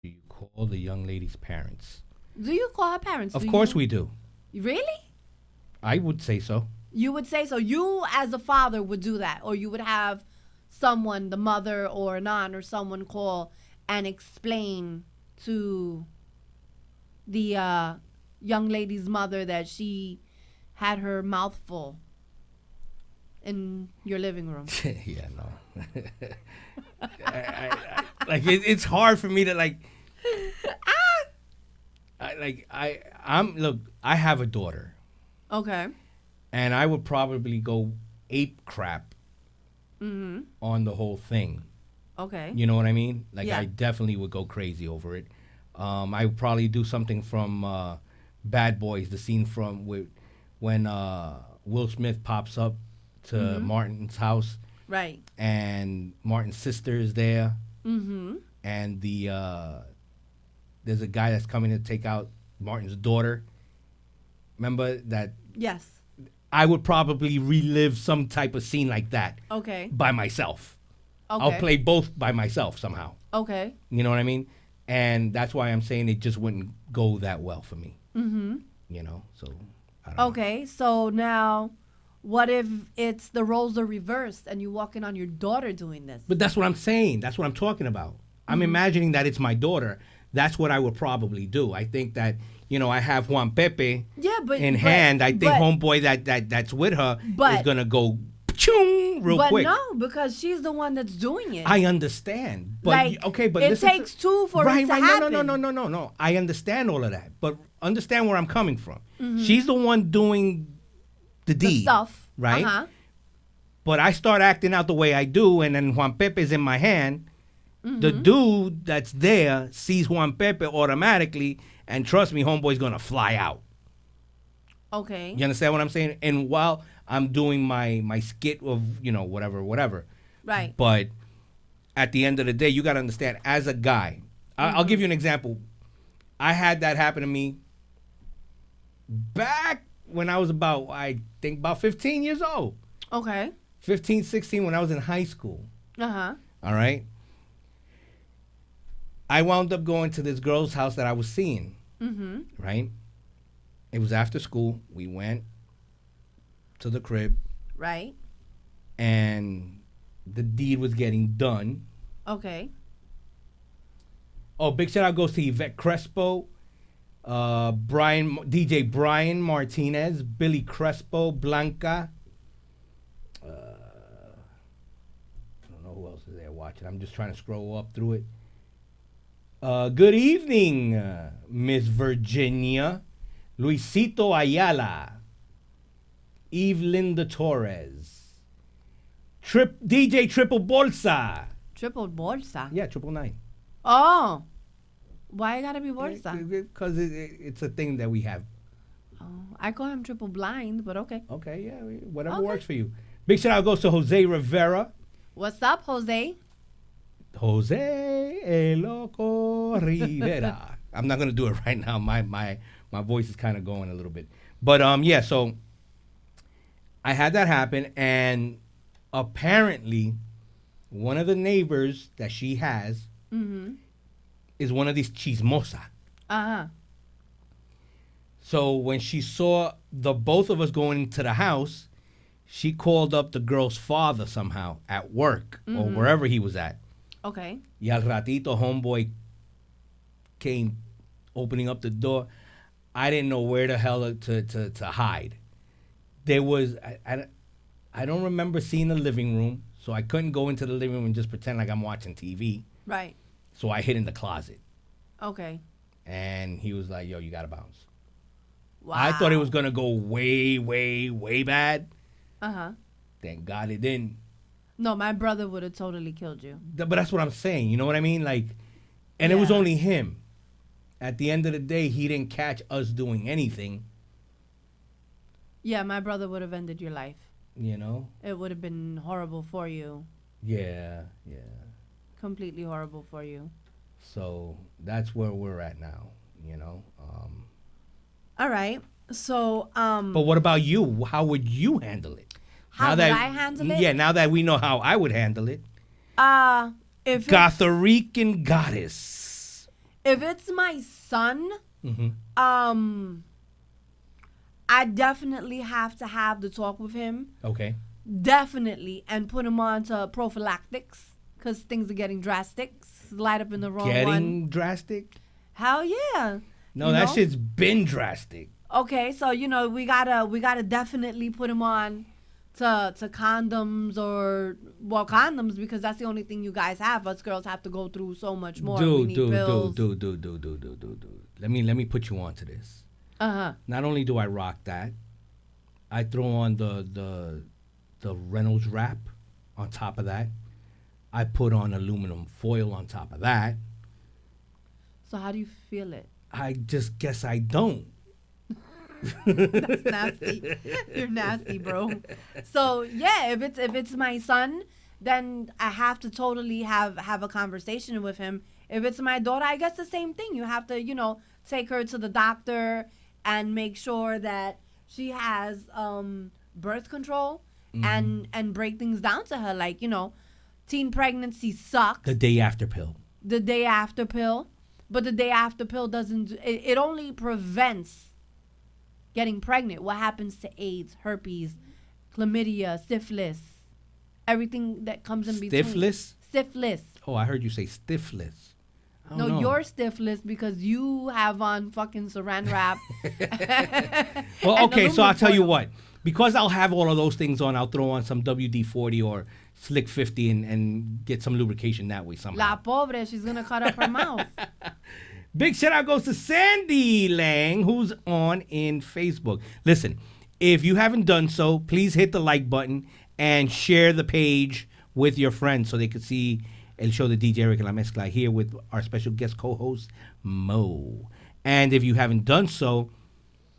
Do you call the young lady's parents? Do you call her parents? Of course we do. Really? I would say so. You would say so. You, as a father, would do that, or you would have someone, the mother or an aunt or someone, call and explain to the young lady's mother that she had her mouth full in your living room. Yeah, no. Like it's hard for me to like. Look. I have a daughter, Okay. and I would probably go ape crap Mm-hmm. on the whole thing. Okay. You know what I mean? Like Yeah. I definitely would go crazy over it. I would probably do something from Bad Boys, the scene from when Will Smith pops up to Martin's house, Right. and Martin's sister is there, Mm-hmm. and there's a guy that's coming to take out Martin's daughter. Remember that? Yes. I would probably relive some type of scene like that Okay. by myself. Okay. I'll play both by myself somehow. Okay. You know what I mean? And that's why I'm saying it just wouldn't go that well for me. Mm-hmm. You know? So, I don't know. Okay. So now, what if it's the roles are reversed and you walk in on your daughter doing this? But that's what I'm saying. That's what I'm talking about. I'm imagining that it's my daughter. That's what I would probably do. I think that, I have Juan Pepe in hand. I think homeboy that's with her is going to go choom real quick. But no, because she's the one that's doing it. I understand. But Like, okay, but it takes two for it to happen. No. I understand all of that. But understand where I'm coming from. She's the one doing the deed. Stuff. Right? Uh-huh. But I start acting out the way I do, and then Juan Pepe's in my hand. The dude that's there sees Juan Pepe automatically, and trust me, homeboy's gonna fly out. Okay. You understand what I'm saying? And while I'm doing my skit of, whatever. Right. But at the end of the day, you gotta understand, as a guy, I'll give you an example. I had that happen to me back when I was about 15 years old. Okay. 15, 16, when I was in high school. Uh-huh. All right? I wound up going to this girl's house that I was seeing, right? It was after school. We went to the crib, Right. and the deed was getting done. Okay. Oh, big shout out goes to Yvette Crespo, DJ Brian Martinez, Billy Crespo, Blanca. I don't know who else is there watching. I'm just trying to scroll up through it. Good evening, Miss Virginia, Luisito Ayala, Eve Linda Torres, DJ Triple Bolsa. Triple bolsa. Yeah, 999. Oh. Why it gotta be bolsa? Because it's a thing that we have. Oh, I call him triple blind, but okay. Okay, yeah, whatever Okay. works for you. Big shout out goes to Jose Rivera. What's up, Jose? Jose El Loco Rivera. I'm not gonna do it right now. My voice is kind of going a little bit, but yeah. So I had that happen, and apparently, one of the neighbors that she has is one of these chismosa. Uh-huh. So when she saw the both of us going into the house, she called up the girl's father somehow at work or wherever he was at. Okay. Y al ratito, homeboy came opening up the door. I didn't know where the hell to hide. There was, I don't remember seeing the living room, so I couldn't go into the living room and just pretend like I'm watching TV. Right. So I hid in the closet. Okay. And he was like, yo, you gotta bounce. Wow. I thought it was gonna go way, way, way bad. Uh-huh. Thank God it didn't. No, my brother would have totally killed you. But that's what I'm saying. You know what I mean? Like, and it was Yeah. only him. At the end of the day, he didn't catch us doing anything. Yeah, my brother would have ended your life. You know? It would have been horrible for you. Yeah. Completely horrible for you. So that's where we're at now. You know? All right. So, But what about you? How would you handle it? how would I handle it? Yeah, now that we know how I would handle it. If Gotharican goddess. If it's my son, Mm-hmm. I definitely have to have the talk with him. Okay. Definitely. And put him on to prophylactics because things are getting drastic. Slide up in the wrong one. Getting drastic? Hell yeah. No, You that know? shit's been drastic. Okay, so we gotta definitely put him on to condoms or condoms because that's the only thing you guys have. Us girls have to go through so much more. We need pills. Dude. Let me put you on to this. Not only do I rock that, I throw on the Reynolds wrap on top of that. I put on aluminum foil on top of that. So how do you feel it? I just guess I don't. That's nasty. You're nasty, bro. So yeah, if it's my son, then I have to totally have a conversation with him. If it's my daughter, I guess the same thing. You have to, take her to the doctor and make sure that she has birth control and break things down to her. Like, teen pregnancy sucks. The day after pill. The day after pill. But the day after pill doesn't, it only prevents getting pregnant. What happens to AIDS, herpes, chlamydia, syphilis, everything that comes in between. Syphilis. Oh, I heard you say stiffless. No, you're stiffless because you have on fucking saran wrap. Well, okay, so I'll tell you what. Because I'll have all of those things on, I'll throw on some WD-40 or Slick 50 and get some lubrication that way somehow. La pobre, she's going to cut up her mouth. Big shout out goes to Sandy Lang, who's on in Facebook. Listen, if you haven't done so, please hit the like button and share the page with your friends so they can see El Show de DJ Erick and La Mezcla here with our special guest co-host, Mo. And if you haven't done so,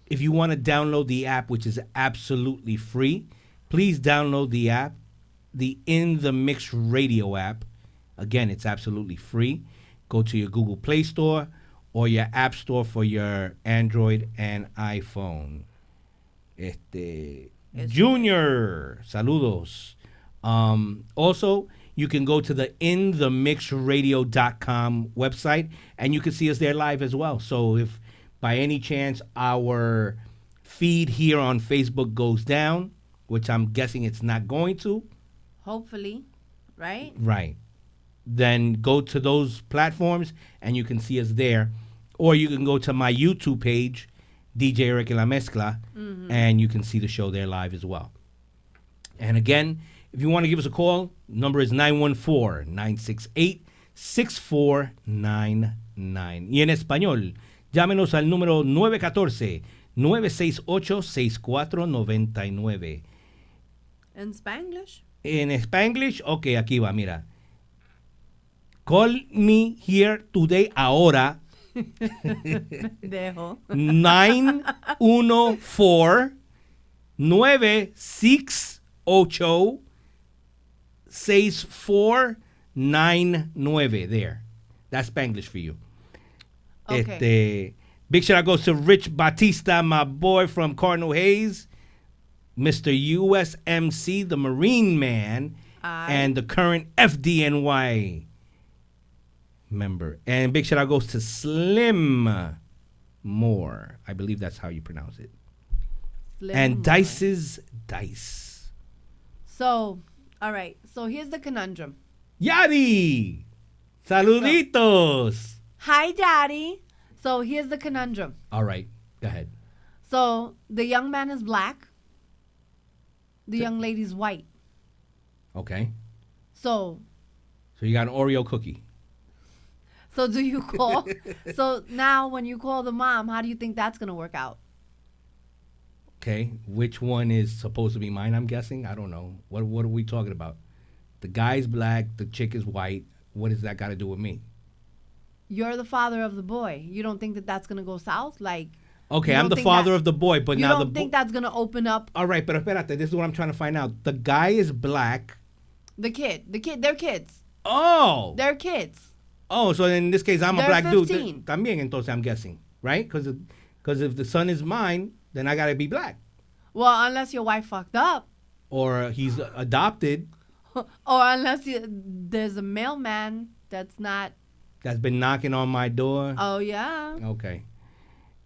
if you want to download the app, which is absolutely free, please download the app, the In the Mix Radio app. Again, it's absolutely free. Go to your Google Play Store or your App Store for your Android and iPhone. Junior, saludos. Also, you can go to the inthemixradio.com website and you can see us there live as well. So if by any chance our feed here on Facebook goes down, which I'm guessing it's not going to. Hopefully, right? Right. Then go to those platforms and you can see us there. Or you can go to my YouTube page, DJ Erick and La Mezcla, and you can see the show there live as well. And again, if you want to give us a call, number is 914-968-6499. Y en español, llámenos al número 914-968-6499. In Spanglish? En Spanglish, ok, aquí va, mira. Call me here today, ahora. Dejo. 914-968-6499. There. That's Spanglish for you. Okay. Big shout out goes to Rich Batista, my boy from Cardinal Hayes, Mr. USMC, the Marine Man, and the current FDNY member. And big shout out goes to Slim Moore. I believe that's how you pronounce it. Slim and Moore. Dice's Dice. So, all right. So here's the conundrum. Yadi! Saluditos! Hi, Daddy. So here's the conundrum. All right. Go ahead. So the young man is black. The young lady's white. Okay. So you got an Oreo cookie. So do you call? So now when you call the mom, how do you think that's going to work out? Okay. Which one is supposed to be mine, I'm guessing? I don't know. What are we talking about? The guy's black, the chick is white. What does that got to do with me? You're the father of the boy. You don't think that that's going to go south? Like, okay, I'm the father of the boy, but you now don't think that's going to open up? All right, but espérate, this is what I'm trying to find out. The guy is black. The kid, they're kids. Oh. They're kids. Oh, so in this case, I'm a black 15. dude. También, entonces, I'm guessing, right? Because if the son is mine, then I got to be black. Well, unless your wife fucked up. Or he's adopted. Or unless there's a mailman that's not that's been knocking on my door. Oh, yeah. Okay.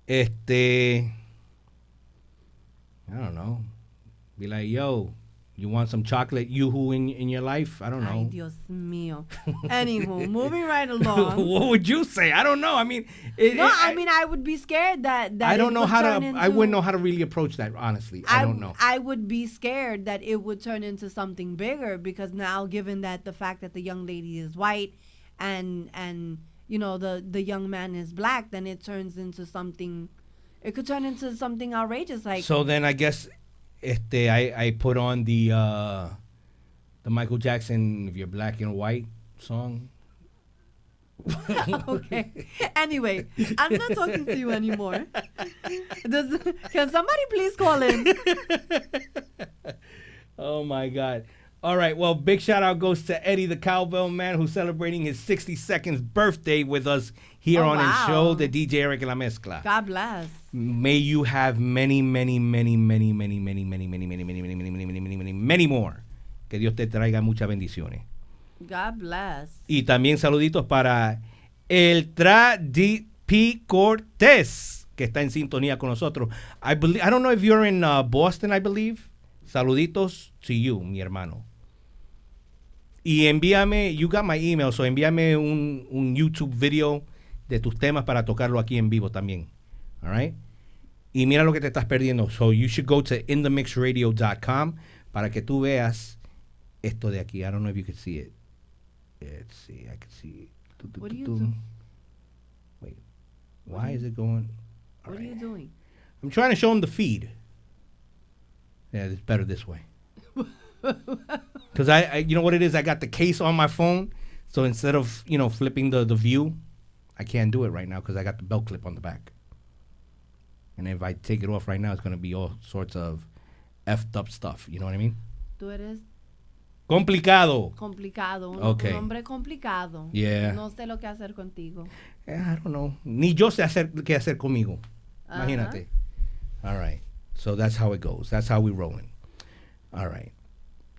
I don't know. Be like, yo, you want some chocolate yoo-hoo in your life? I don't know. Ay, Dios mío. Anywho, moving right along. What would you say? I don't know. I mean, I would be scared that I don't it know would how turn to. into, I wouldn't know how to really approach that. Honestly, I don't know. I would be scared that it would turn into something bigger because now, given that the fact that the young lady is white, and you know the young man is black, then it turns into something. It could turn into something outrageous. Like so, then I guess, I put on the Michael Jackson "If You're Black and White" song. Okay. Anyway, I'm not talking to you anymore. Can somebody please call in? Oh my God. All right. Well, big shout out goes to Eddie the Cowbell Man, who's celebrating his 62nd birthday with us here on his show, the DJ Erick and La Mezcla. God bless. May you have many, many, many, many, many, many, many, many, many, many, many, many, many, many, many, many more. Que Dios te traiga muchas bendiciones. God bless. Y también saluditos para el P. Cortés, que está en sintonía con nosotros. I don't know if you're in Boston, I believe. Saluditos to you, mi hermano. Y envíame, you got my email, so envíame un YouTube video de tus temas para tocarlo aquí en vivo también. All right? Y mira lo que te estás perdiendo. So you should go to inthemixradio.com para que tú veas esto de aquí. I don't know if you can see it. Let's see. I can see it. What are you doing? Wait. Why is it going? What are you doing? I'm trying to show them the feed. Yeah, it's better this way. Because I you know what it is? I got the case on my phone. So instead of, flipping the view, I can't do it right now because I got the belt clip on the back. And if I take it off right now, it's going to be all sorts of effed up stuff. You know what I mean? Tú eres complicado. Complicado. Okay. Un hombre complicado. Yeah. No sé lo que hacer contigo. I don't know. Ni yo sé qué hacer conmigo. Imagínate. All right. So that's how it goes. That's how we rolling. All right.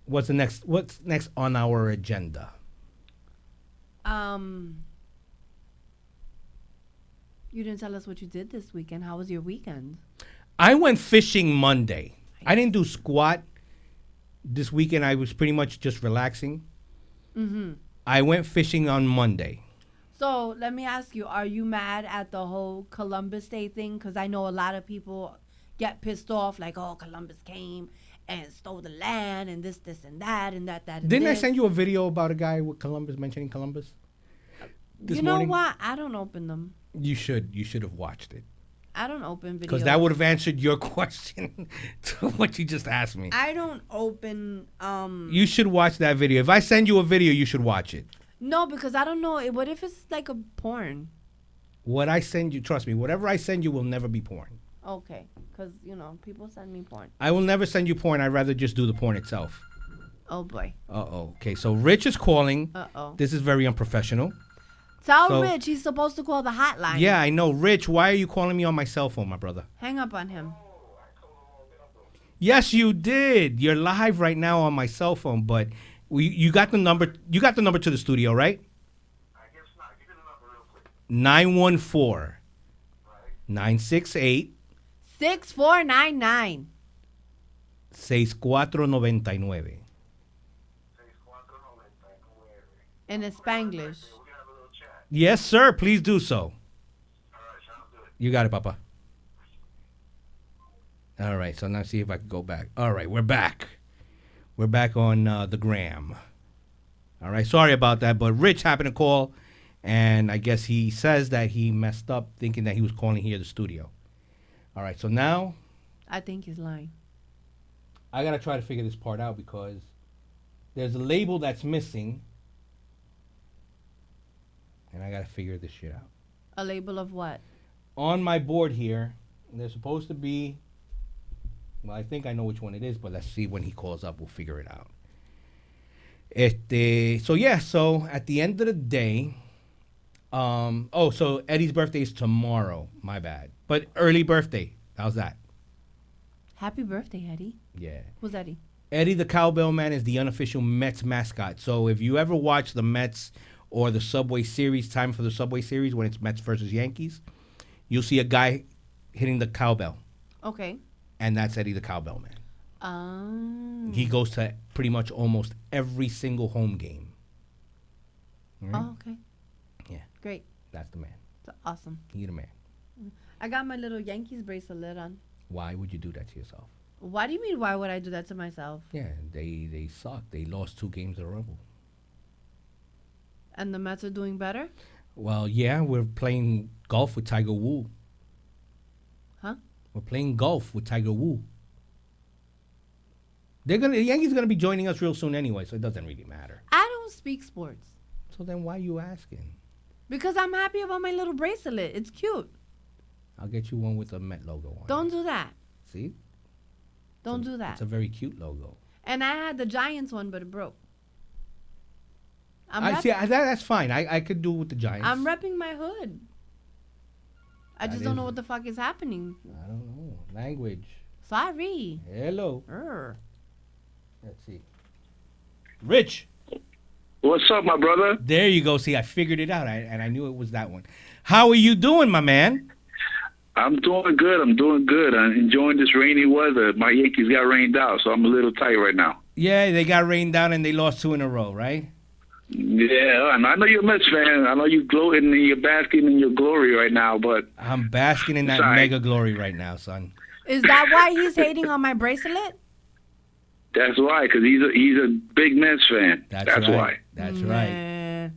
What's next on our agenda? You didn't tell us what you did this weekend. How was your weekend? I went fishing Monday. I didn't do squat this weekend. I was pretty much just relaxing. Mm-hmm. I went fishing on Monday. So let me ask you, are you mad at the whole Columbus Day thing? Because I know a lot of people get pissed off, like, oh, Columbus came and stole the land and this, and that, and that, and Didn't this. I send you a video about a guy with Columbus, mentioning Columbus? You know what? I don't open them. You should have watched it. I don't open videos. Because that would have answered your question to what you just asked me. I don't open... You should watch that video. If I send you a video, you should watch it. No, because I don't know. What if it's like a porn? What I send you, trust me, whatever I send you will never be porn. Okay. Because, people send me porn. I will never send you porn. I'd rather just do the porn itself. Oh, boy. Uh-oh. Okay, so Rich is calling. Uh-oh. This is very unprofessional. Tell Rich he's supposed to call the hotline. Yeah, I know. Rich, why are you calling me on my cell phone, my brother? Hang up on him. Yes, you did. You're live right now on my cell phone, but you got the number. You got the number to the studio, right? I guess not. Give me the number real quick. 914 968 6499 6499. In Spanglish. Yes, sir. Please do so. You got it, Papa. All right. So now see if I can go back. All right. We're back. We're back on the gram. All right. Sorry about that, but Rich happened to call, and I guess he says that he messed up thinking that he was calling here the studio. All right. So now I think he's lying. I got to try to figure this part out because there's a label that's missing. And I got to figure this shit out. A label of what? On my board here, there's supposed to be... Well, I think I know which one it is, but let's see when he calls up. We'll figure it out. So at the end of the day... so Eddie's birthday is tomorrow. My bad. But early birthday. How's that? Happy birthday, Eddie. Yeah. Who's Eddie? Eddie the Cowbell Man is the unofficial Mets mascot. So if you ever watch the Mets... or the Subway Series, time for the Subway Series when it's Mets versus Yankees, you'll see a guy hitting the cowbell, Okay. and that's Eddie the Cowbell Man. He goes to pretty much almost every single home game. Oh, okay. Yeah, Great. that's the man. That's awesome. He the man. I got my little Yankees bracelet on. Why would you do that to yourself? Why do you mean, why would I do that to myself? Yeah, they suck. They lost 2 games in a row. And the Mets are doing better? Well, yeah, we're playing golf with Tiger Woods. Huh? We're playing golf with Tiger Woods. The Yankees are gonna be joining us real soon anyway, so it doesn't really matter. I don't speak sports. So then why are you asking? Because I'm happy about my little bracelet. It's cute. I'll get you one with a Met logo on. Don't do that. See? Don't do that. It's a very cute logo. And I had the Giants one, but it broke. That's fine. I could do with the Giants. I'm repping my hood. I just don't know what the fuck is happening. I don't know. Language. Sorry. Hello. Urgh. Let's see. Rich. What's up, my brother? There you go. See, I figured it out, and I knew it was that one. How are you doing, my man? I'm doing good. I'm enjoying this rainy weather. My Yankees got rained out, so I'm a little tight right now. Yeah, they got rained down and they lost 2 in a row, right? Yeah, and I know you're a Mets fan. I know you gloating and you're basking in your glory right now, but I'm basking in that Sorry. mega glory right now, son. Is that why he's hating on my bracelet? that's why, because he's a big Mets fan. That's right. why. That's right. Nah.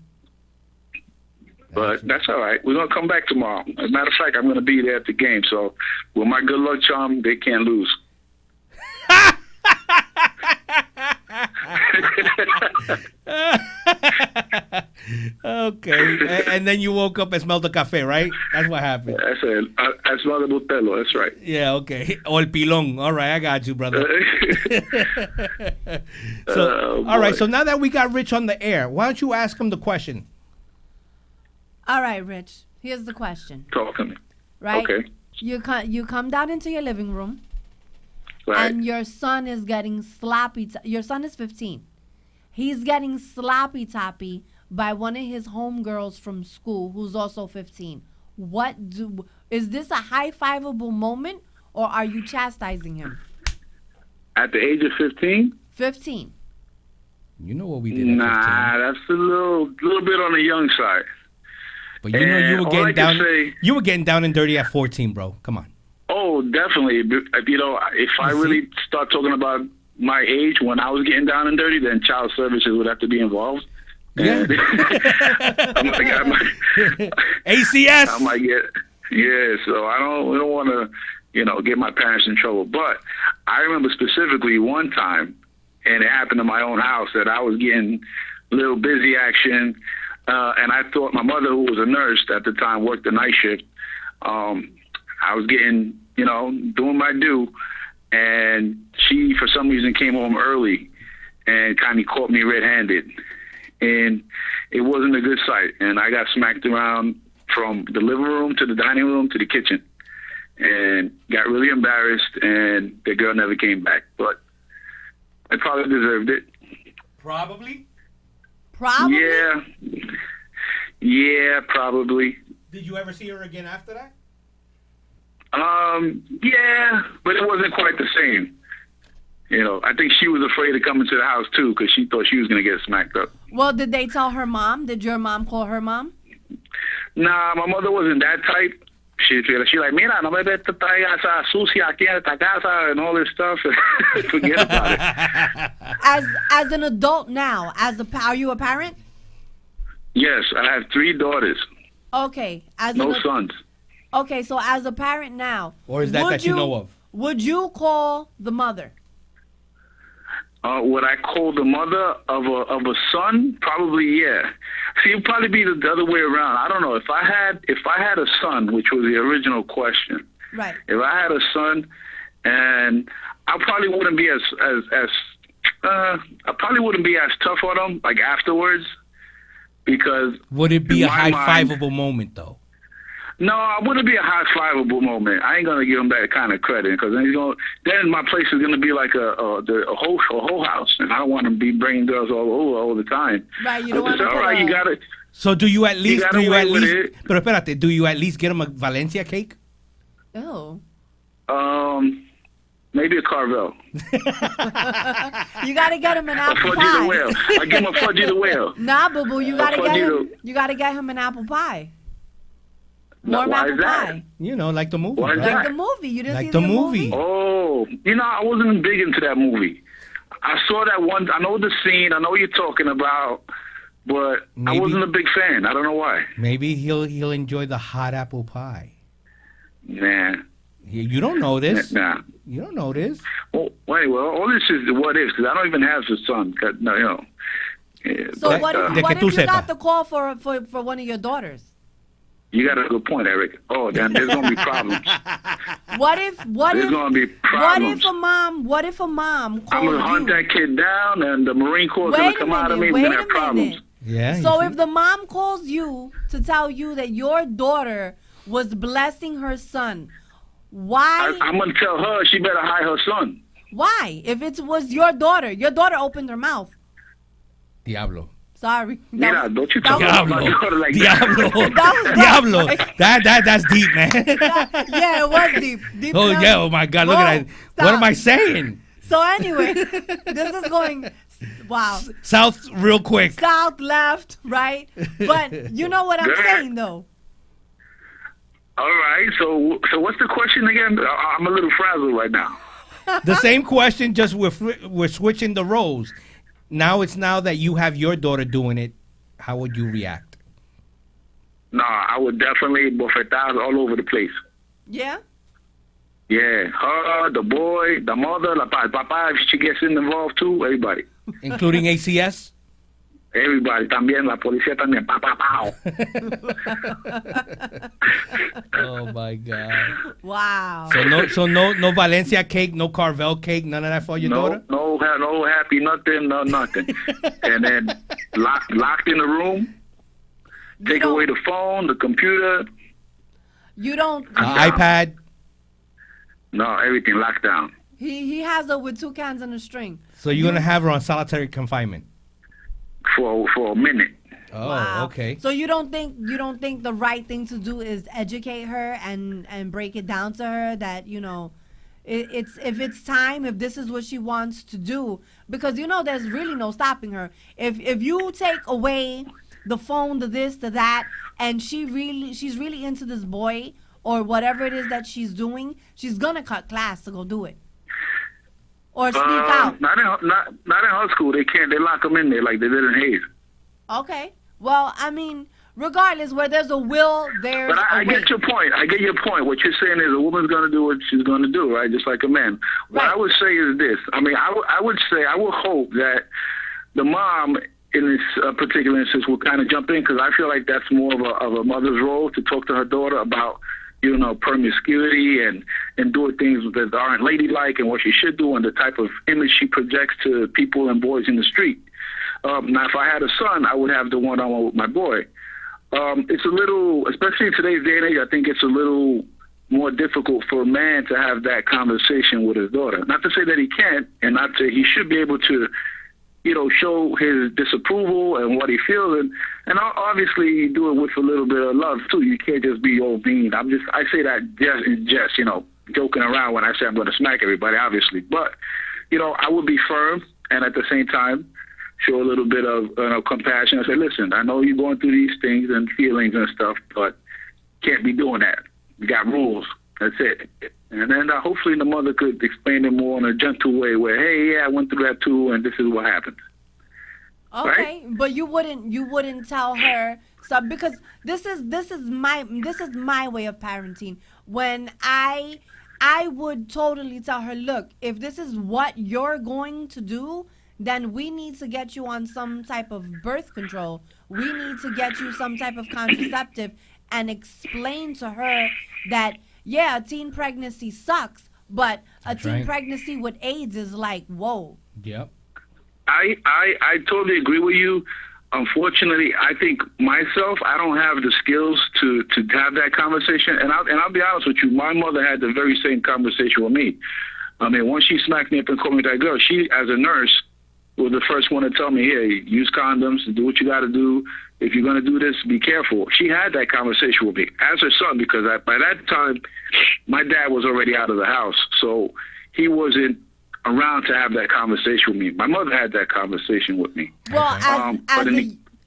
But that's all right. We're going to come back tomorrow. As a matter of fact, I'm going to be there at the game. So with my good luck charm, they can't lose. Okay. And then you woke up and smelled the cafe, right? That's what happened. That's it. I smell the Butelo. That's right. Yeah, okay. O el pilón. All right, I got you, brother. All right, so now that we got Rich on the air, why don't you ask him the question? All right, Rich. Here's the question. Talk to me. Right? Okay. You come down into your living room, Right. and your son is getting sloppy. Your son is 15. He's getting sloppy toppy by one of his homegirls from school, who's also 15. Is this a high fiveable moment, or are you chastising him? At the age of 15? 15. You know what we did at 15. Nah, that's a little bit on the young side. But you know you were all I getting can down. say- You were getting down and dirty at 14, bro. Come on. Oh, definitely. You know, if I really start talking about my age when I was getting down and dirty, then child services would have to be involved. Yeah. I might ACS. get, yeah. So we don't want to, get my parents in trouble. But I remember specifically one time, and it happened in my own house, that I was getting a little busy action, and I thought my mother, who was a nurse at the time, worked the night shift. I was getting, doing my due, and she, for some reason, came home early and kind of caught me red-handed. And it wasn't a good sight. And I got smacked around from the living room to the dining room to the kitchen, and got really embarrassed, and the girl never came back. But I probably deserved it. Probably. Probably? Yeah, probably. Did you ever see her again after that? Yeah, but it wasn't quite the same. I think she was afraid to come into the house, too, because she thought she was going to get smacked up. Well, did they tell her mom? Did your mom call her mom? Nah, my mother wasn't that type. She like, mira, no me te traigas esa sucia aquí en esta casa and all this stuff. Forget about it. As an adult now, are you a parent? Yes, I have 3 daughters. Okay. No sons. Okay, so as a parent now. Or is that you know of? Would you call the mother? Would I call the mother of a son? Probably, yeah. See, it'd probably be the other way around. I don't know. If I had a son, which was the original question. Right. If I had a son, and I probably wouldn't be as tough on him like afterwards, because would it be a in my high mind, fiveable moment though? No, I wouldn't be a high fiveable moment. I ain't gonna give him that kind of credit because then my place is gonna be like a whole house, and I don't want to be bringing girls all the time. Right, you don't want to. All right, you got it. So do you at least Pero espérate, do you at least get him a Valencia cake? Oh. Maybe a Carvel. You gotta get him an apple pie. Fudgy the whale. I give him a Fudgy the whale. Nah, boo boo, you gotta get him an apple pie. Warm apple pie. You know, like the movie. What is like that? the movie. You didn't like see the movie. Oh, I wasn't big into that movie. I saw that one. I know the scene. I know what you're talking about, but I wasn't a big fan. I don't know why. Maybe he'll enjoy the hot apple pie. Nah. You don't know this. Nah. You don't know this. Well, all this is what ifs because I don't even have a son. No. So what if you got the call for one of your daughters? You got a good point, Eric. Oh, then there's gonna be problems. There's gonna be problems. What if a mom calls I'm gonna hunt that kid down, and the Marine Corps is gonna come out of me. We're gonna have problems. Yeah. So if the mom calls you to tell you that your daughter was blessing her son, why? I'm gonna tell her she better hide her son. Why? If it was your daughter opened her mouth. Diablo. Sorry. Mira, don't you talk about my daughter like that. Diablo. That's deep, man. Yeah, it was deep. Oh, yeah. Oh, my God. Look at that. What am I saying? So, anyway, this is going, wow. South real quick. South, left, right. But you know what I'm saying, though. All right. So what's the question again? I'm a little frazzled right now. The same question, just we're switching the roles. Now that you have your daughter doing it, how would you react? No, I would definitely bofetadas all over the place. Yeah? Yeah. Her, the boy, the mother, the papa, if she gets involved too, everybody. Including ACS? Everybody, también, la policía también. Pa, pa, pow. Oh, my God. Wow. So no Valencia cake, no Carvel cake, none of that for your daughter? No happy nothing, no nothing. And then locked in the room, take away the phone, the computer. You don't... iPad? No, everything locked down. He has her with 2 cans and a string. So you're going to have her on solitary confinement? For a minute. Oh, wow. Okay. So you don't think the right thing to do is educate her and break it down to her that if it's time, if this is what she wants to do, because there's really no stopping her. If you take away the phone, the this, the that, and she's really into this boy or whatever it is that she's doing, she's gonna cut class to go do it. Or sneak out. Not in her school. They can't. They lock them in there like they did in Hayes. Okay. Well, I mean, regardless, where there's a will, there's a way. But I get your point. What you're saying is a woman's going to do what she's going to do, right? Just like a man. Right. What I would say is this. I mean, I would hope that the mom in this particular instance will kind of jump in because I feel like that's more of a mother's role to talk to her daughter about promiscuity and doing things that aren't ladylike and what she should do and the type of image she projects to people and boys in the street. Now, if I had a son, I would have the one-on-one with my boy. It's a little, especially in today's day and age, I think it's a little more difficult for a man to have that conversation with his daughter. Not to say that he can't, and not to, he should be able to, show his disapproval and what he feels, and obviously do it with a little bit of love too. You can't just be all mean. I say that just joking around when I say I'm going to smack everybody, obviously. But I would be firm and at the same time show a little bit of compassion. I say, listen, I know you're going through these things and feelings and stuff, but can't be doing that. We got rules. That's it. And then hopefully the mother could explain it more in a gentle way where, hey, yeah, I went through that too, and this is what happened. Okay, right? But you wouldn't tell her because this is my way of parenting. When I would totally tell her, look, if this is what you're going to do, then we need to get you on some type of birth control. We need to get you some type of contraceptive and explain to her that, yeah, a teen pregnancy sucks, but a teen pregnancy with AIDS is like, whoa. Yep. I totally agree with you. unfortunately, I think myself, I don't have the skills to have that conversation. And I'll be honest with you, my mother had the very same conversation with me. I mean, once she smacked me up and called me that girl, she, as a nurse, was the first one to tell me, hey, use condoms, do what you got to do. If you're going to do this, be careful. She had that conversation with me as her son, because by that time, my dad was already out of the house. So he wasn't around to have that conversation with me. My mother had that conversation with me. Well,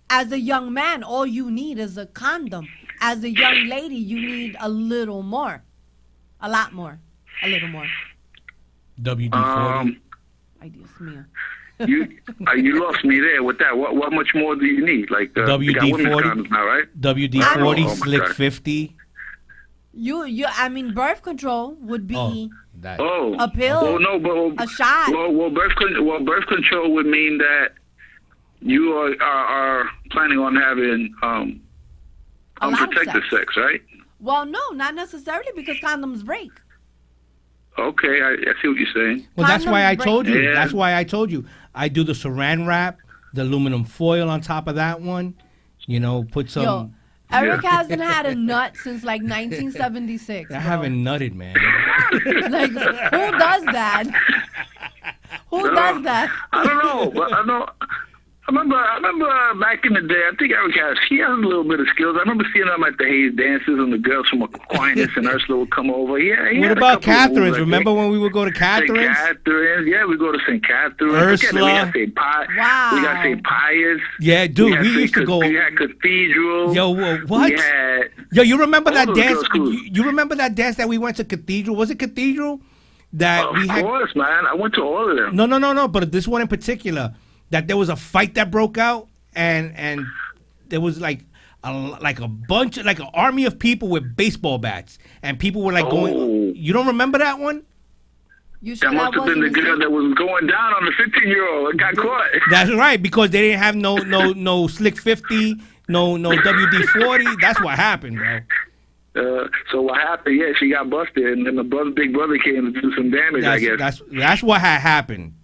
as a young man, all you need is a condom. As a young lady, you need a little more. A lot more. A little more. WD-40. Ay, Dios mío. You lost me there with that. What much more do you need? Like WD-40 now, right? WD-40, Oh, Slick God. 50. I mean, birth control would be a pill, well, no, but a shot. Well, birth control would mean that you are planning on having A lot of unprotected sex, right? Well, no, not necessarily, because condoms break. Okay, I see what you're saying. Well, that's why I told you. Yeah. That's why I told you. I do the saran wrap, the aluminum foil on top of that one. You know, put some. Yo, Eric hasn't had a nut since like 1976. I haven't nutted, man. Like, who does that? Who does that? I don't know, but I know. I remember back in the day, I think Eric has a little bit of skills. I remember seeing him at the Hayes dances, and the girls from Aquinas and Ursula would come over. Yeah, What about Catherine's? Remember when we would go to Catherine's? St. Catherine's, yeah, we go to St. Catherine's. Ursula. We got St. Wow. We got St. Pius. Yeah, dude, we used to go. We had Cathedral. Yo, what? We had Yo, you remember that all those dance? girls' schools. You remember that dance that we went to Cathedral? Was it Cathedral? That we had. Of course, man. I went to all of them. No. But this one in particular, that there was a fight that broke out, and there was like a bunch, like an army of people with baseball bats, and people were like going. You don't remember that one? You sure That must have been the wasn't girl that was going down on the 15-year-old and got caught. That's right, because they didn't have no Slick 50, no WD-40. That's what happened, bro. So what happened? Yeah, she got busted, and then the big brother came to do some damage. I guess That's what had happened.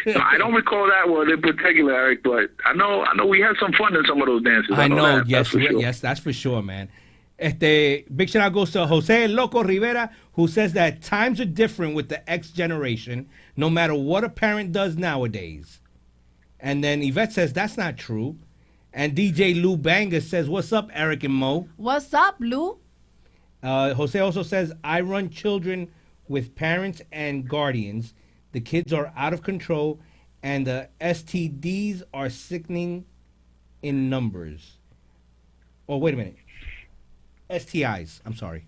No, I don't recall that one in particular, Eric, but I know we had some fun in some of those dances. I know, that, yes, that's for sure. yes, that's for sure, man. Big shout out goes to Jose Loco Rivera, who says that times are different with the X generation, no matter what a parent does nowadays. And then Yvette says that's not true. And DJ Lou Banga says, what's up, Eric and Mo? What's up, Lou? Jose also says, I run children with parents and guardians. The kids are out of control, and the STDs are sickening in numbers. Oh, wait a minute. STIs. I'm sorry.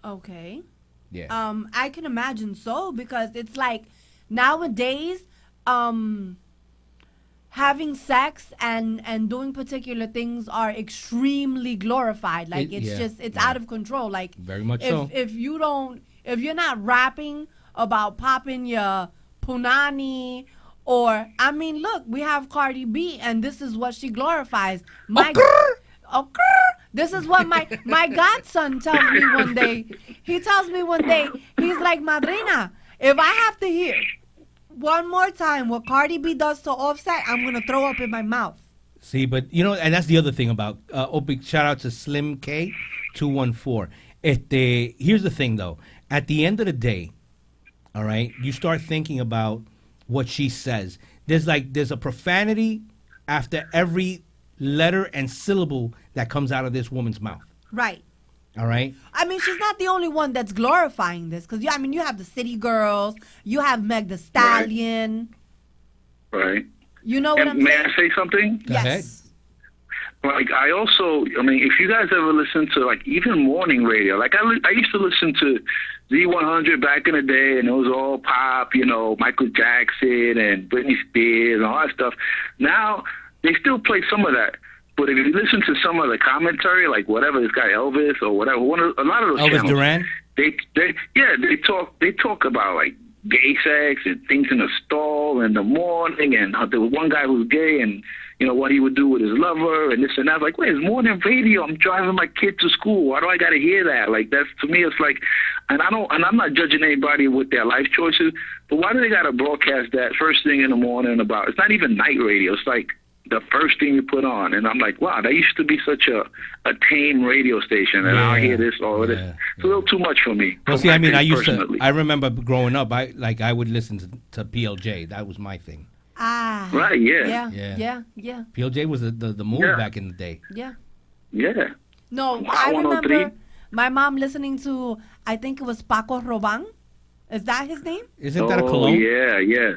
Okay. Yeah. I can imagine so, because it's like nowadays, having sex and doing particular things are extremely glorified. Like it's out of control. Like very much so. If you're not rapping about popping your punani, or I mean, look, we have Cardi B, and this is what she glorifies. This is what my godson tells me one day. He tells me one day, he's like, Madrina, if I have to hear one more time what Cardi B does to Offset, I'm going to throw up in my mouth. See, but, and that's the other thing about, big shout out to Slim K 214. Here's the thing, though. At the end of the day, all right, you start thinking about what she says. There's a profanity after every letter and syllable that comes out of this woman's mouth. Right. All right. I mean, she's not the only one that's glorifying this, because you have the City Girls, you have Meg the Stallion. Right. You know what I'm may saying? I say something? Go ahead. Like, if you guys ever listen to, like, even morning radio, like, I used to listen to Z100 back in the day, and it was all pop, Michael Jackson and Britney Spears and all that stuff. Now, they still play some of that. But if you listen to some of the commentary, like whatever, this guy Elvis or whatever, a lot of those Elvis channels, Duran? They talk about, like, gay sex and things in the stall in the morning, and there was one guy who was gay, and what he would do with his lover and this and that. Like, wait, it's more than radio. I'm driving my kid to school. Why do I got to hear that? Like, that's, to me, it's like, and I'm not judging anybody with their life choices, but why do they got to broadcast that first thing in the morning about, it's not even night radio. It's like the first thing you put on. And I'm like, wow, that used to be such a tame radio station. And I hear this, all of this. It's a little too much for me. Well, see, I mean, I remember growing up, I would listen to PLJ. That was my thing. Ah. Right, Yeah. PLJ was the move back in the day. Yeah. Yeah. No, I remember my mom listening to, I think it was Paco Roban. Is that his name? Isn't that a cologne? Yeah.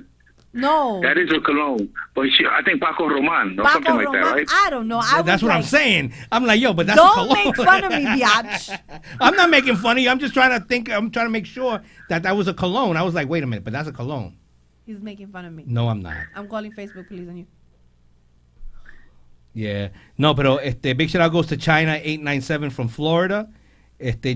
No. That is a cologne. But I think Paco Roman or something like that, right? I don't know. That's what I'm saying. I'm like, yo, but that's don't a cologne. make fun of me, biatch. I'm not making fun of you. I'm just trying to think. I'm trying to make sure that was a cologne. I was like, wait a minute, but that's a cologne. He's making fun of me. No, I'm not. I'm calling Facebook police on you. Yeah. No, pero big shout out goes to China 897 from Florida.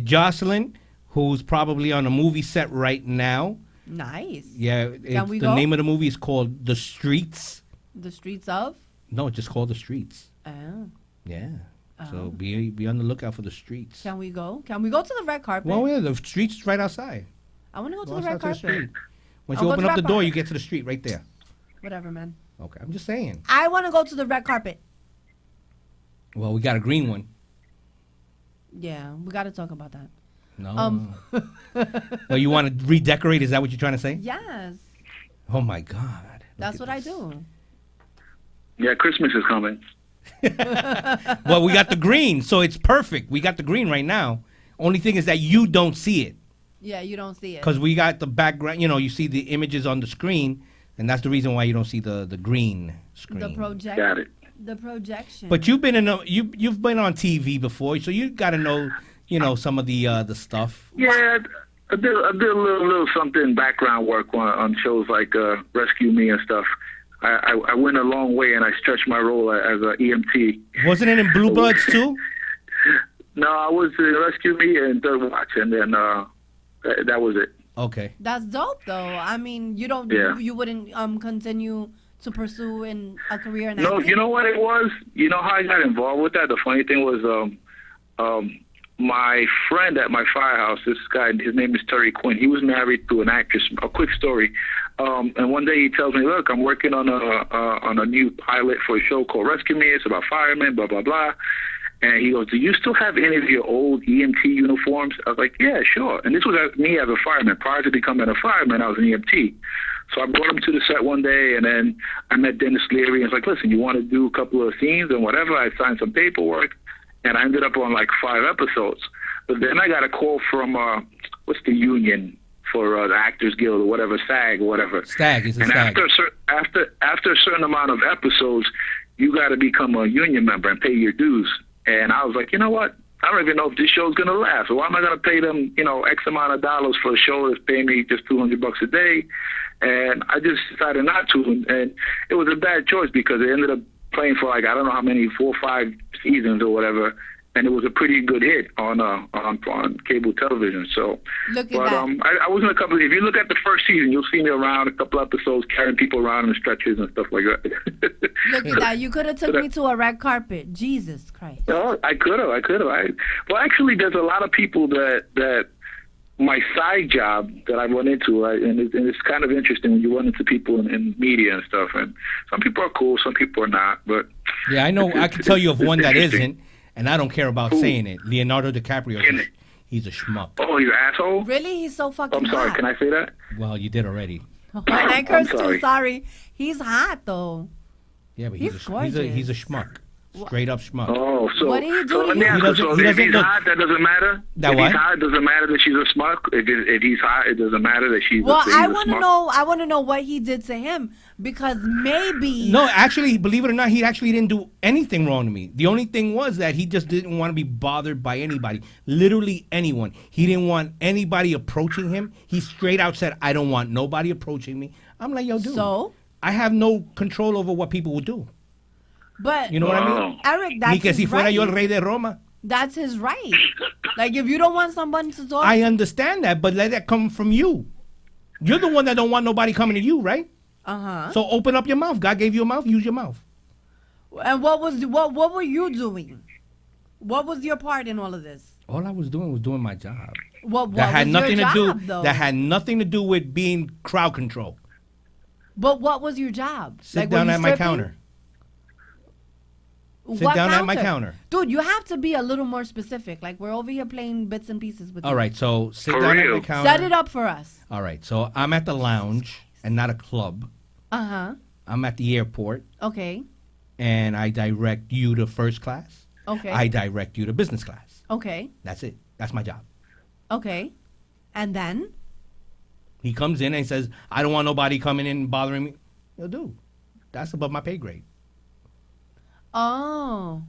Jocelyn, who's probably on a movie set right now. Nice. Yeah. The name of the movie is called The Streets. The Streets of? No, just called The Streets. Oh. Yeah. So be on the lookout for The Streets. Can we go? Can we go to the red carpet? Well, yeah, the street's right outside. I want to go to the red carpet. Once you open up the door, you get to the street right there. Whatever, man. Okay, I'm just saying. I want to go to the red carpet. Well, we got a green one. Yeah, we got to talk about that. No. Well, you want to redecorate? Is that what you're trying to say? Yes. Oh, my God. That's what I do. Yeah, Christmas is coming. Well, we got the green, so it's perfect. We got the green right now. Only thing is that you don't see it. Yeah, you don't see it. Because we got the background, you see the images on the screen, and that's the reason why you don't see the green screen. Got it. The projection. But you've been you've been on TV before, so you got to know, some of the stuff. Yeah, I did a little something background work on shows like Rescue Me and stuff. I went a long way and I stretched my role as an EMT. Wasn't it in Blue Bloods too? No, I was in Rescue Me and Third Watch, and then that was it. Okay. That's dope, though. I mean, you wouldn't continue to pursue a career in acting? No, you know what it was? You know how I got involved with that? The funny thing was my friend at my firehouse, this guy, his name is Terry Quinn. He was married to an actress. A quick story. And one day he tells me, look, I'm working on a new pilot for a show called Rescue Me. It's about firemen, blah, blah, blah. And he goes, do you still have any of your old EMT uniforms? I was like, yeah, sure. And this was me as a fireman. Prior to becoming a fireman, I was an EMT. So I brought him to the set one day, and then I met Dennis Leary. And I was like, listen, you want to do a couple of scenes and whatever? I signed some paperwork, and I ended up on like 5 episodes. But then I got a call from, what's the union for the Actors Guild or whatever, SAG or whatever. SAG, it's a SAG. After a certain amount of episodes, you got to become a union member and pay your dues. And I was like, you know what? I don't even know if this show's going to last. So why am I going to pay them, X amount of dollars for a show that's paying me just $200 a day? And I just decided not to. And it was a bad choice because it ended up playing for like, I don't know how many, 4 or 5 seasons or whatever. And it was a pretty good hit on cable television. So, look at that. I was in a couple. If you look at the first season, you'll see me around a couple episodes carrying people around in stretchers and stuff like that. Look at that. You could have took me to a red carpet. Jesus Christ. No, I could have. Well, actually, there's a lot of people that my side job that I run into, and it's kind of interesting when you run into people in media and stuff. And some people are cool, some people are not. But yeah, I know. I can tell you of one that isn't. And I don't care about saying it. Leonardo DiCaprio, he's a schmuck. Oh, you asshole? Really? He's so fucking I'm sorry. hot. Can I say that? Well, you did already. And I cursed too. Sorry. He's hot, though. Yeah, but he's a schmuck. Straight up schmuck. Oh, so what are you doing? So let me ask you, if he's hot, that doesn't matter? That if what? He's hot, it doesn't matter that she's a schmuck? If he's hot, it doesn't matter that she's well, a schmuck? I want to know what he did to him, because maybe... No, actually, believe it or not, he actually didn't do anything wrong to me. The only thing was that he just didn't want to be bothered by anybody. Literally anyone. He didn't want anybody approaching him. He straight out said, I don't want nobody approaching me. I'm like, yo, dude. So? I have no control over what people will do. But you know what I mean? Eric, that's Ni que si his fuera right. yo el rey de Roma. That's his right. Like, if you don't want someone to talk... I understand that, but let that come from you. You're the one that don't want nobody coming to you, right? Uh-huh. So open up your mouth. God gave you a mouth. Use your mouth. And what were you doing? What was your part in all of this? All I was doing my job. What That had was nothing your to job, do. though? That had nothing to do with being crowd control. But what was your job? Sit were down you at my stripping? counter. Sit What down at my counter. Dude, you have to be a little more specific. Like, we're over here playing bits and pieces with you. All right, so sit For down at real. my counter. Set it up for us. All right, so I'm at the lounge and not a club. Uh-huh. I'm at the airport Okay. and I direct you to first class. Okay. I direct you to business class. Okay. That's it. That's my job. Okay. And then? He comes in and says, I don't want nobody coming in and bothering me. Yo, dude, that's above my pay grade. Oh,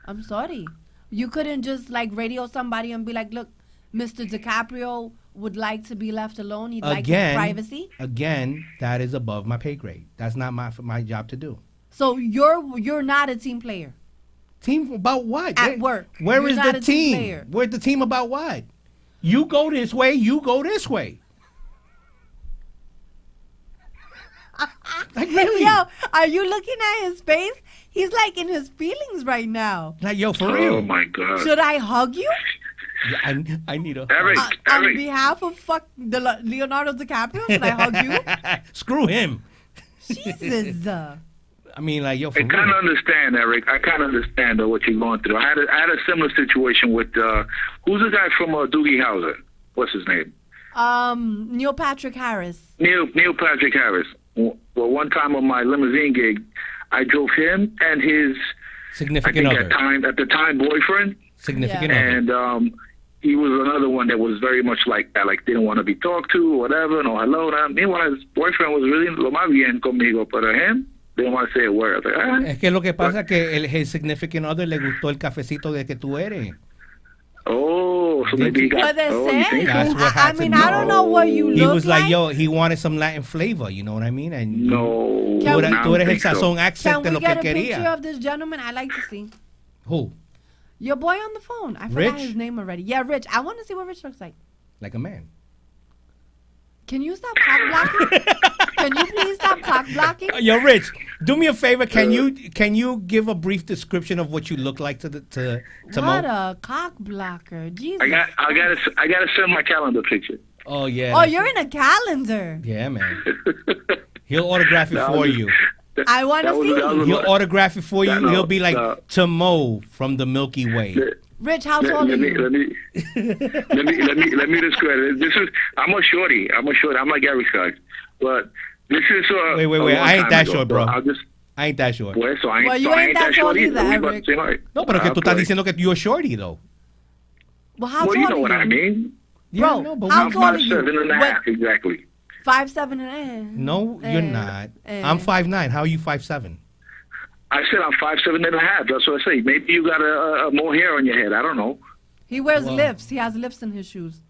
I'm sorry. You couldn't just like radio somebody and be like, look, Mr. DiCaprio would like to be left alone. He'd like his privacy. Again, that is above my pay grade. That's not my job to do. So you're not a team player. Team about what? At work. Where You're is not the a team team? player. Where's the team about what? You go this way, you go this way. Like really? Yo, are you looking at his face? He's like in his feelings right now. Like, yo, for real. Oh my God. Should I hug you? Yeah, I need a Eric, On Eric, behalf of Leonardo DiCaprio, should I hug you? Screw him. Jesus. I mean, like, yo, for I kind real. of understand, Eric. I kind of understand what you're going through. I had a similar situation with who's the guy from Doogie Howser? What's his name? Neil Patrick Harris. Neil Patrick Harris. Well, one time on my limousine gig, I drove him and his Significant other. at the time boyfriend, Significant Yeah. other. and he was another one that was very much like that, like didn't want to be talked to or whatever, no hello. Meanwhile, his boyfriend was really lo más bien conmigo, but him didn't want to say a word. I was like, ah. Es que lo que pasa es que his significant other le gustó el cafecito de que tú eres. Oh, so maybe he got. Puede Oh, you ser. think so? That's what I happened. mean, I don't know what you He look was like, yo, he wanted some Latin flavor, you know what I mean? And No, Can we- I tú don't eres el think so. sazón Can accent de we lo que get a picture quería. of this gentleman? I like to see. Who? Your boy on the phone. I forgot Rich? his name already. Yeah, Rich. I want to see what Rich looks like. Like a man. Can you stop cock blocking? Can you please stop cock blocking? Yo, Rich, do me a favor. Can you give a brief description of what you look like to What Mo? a cock blocker. Jesus. I gotta send my calendar picture. Oh yeah. Oh, you're in a calendar. Yeah, man. He'll autograph it That for was- you. I want to see. He'll autograph it for you. No, He'll be like no. to Mo from the Milky Way. Rich, how tall are Let me you? let me describe it. This is I'm a shorty. I'm like Erick size, but this is Wait. a long I ain't time that ago, short, bro. so I'll just I ain't that short. pues, so I ain't, Well, you so I ain't that tall short either, We about Erick. the same height. No, pero que tú estás Okay. diciendo que you're shorty though. Well, how Well, tall you know are what you? I mean. Yeah, Bro, no, but how I'm tall are 5'7" you? and a half exactly. 5'7" and No, you're not. I'm 5'9". How are you 5'7"? I said I'm 5'7" and a half. That's what I say. Maybe you got a more hair on your head. I don't know. He wears Well- lifts. He has lifts in his shoes.